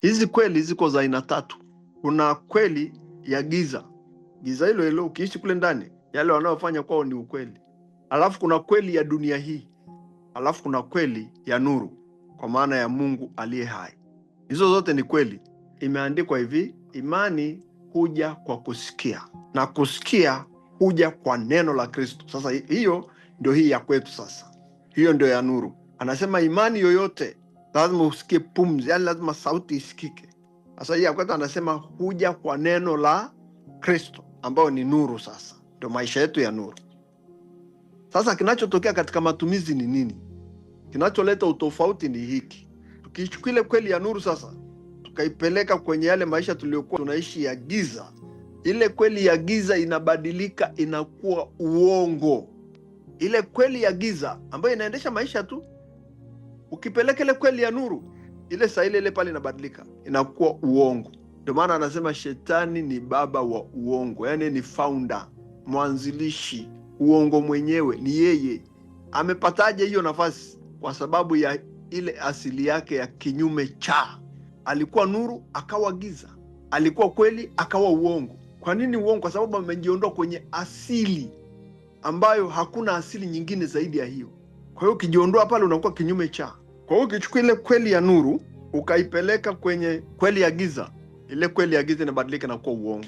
Hizi kweli ziko za aina tatu. Kuna kweli ya giza. Giza hilo hilo ukiishi kule ndani, yale wanayofanya kwao ni ukweli. Alafu kuna kweli ya dunia hii. Alafu kuna kweli ya nuru, kwa maana ya Mungu aliye hai. Hizo zote ni kweli. Imeandikwa hivi, imani huja kwa kusikia, na kusikia huja kwa neno la Kristo. Sasa hiyo ndio hii ya kwetu sasa. Hiyo ndio ya nuru. Anasema imani yoyote lazima usikie pumzi, yani lazima sauti isikike. Sasa hii ya kwetu anasema huja kwa neno la Kristo, ambayo ni nuru. Sasa ndio maisha yetu ya nuru. Sasa kinachotokea katika matumizi ni nini? Kinacholeta utofauti ni hiki. Tukichukua ile kweli ya nuru sasa, tukaipeleka kwenye yale maisha tuliyokuwa tunaishi ya giza, ile kweli ya giza inabadilika, inakuwa uongo. Ile kweli ya giza ambayo inaendesha maisha tu, ukipeleka ile kweli ya nuru, ile saa ile pale inabadilika, inakuwa uongo. Ndio maana anasema shetani ni baba wa uongo, yani ni founder, mwanzilishi. Uongo mwenyewe ni yeye. Amepataje hiyo nafasi? Kwa sababu ya ile asili yake ya kinyume cha. Alikuwa nuru akawa giza, alikuwa kweli akawa uongo. Kwa nini uongo? Kwa sababu amejiondoa kwenye asili ambayo hakuna asili nyingine zaidi ya hiyo. Kwa hiyo ukijiondoa pale unakuwa kinyume cha. Kwa hiyo ukichukua ile kweli ya nuru ukaipeleka kwenye kweli ya giza, ile kweli ya giza inabadilika na kuwa uongo.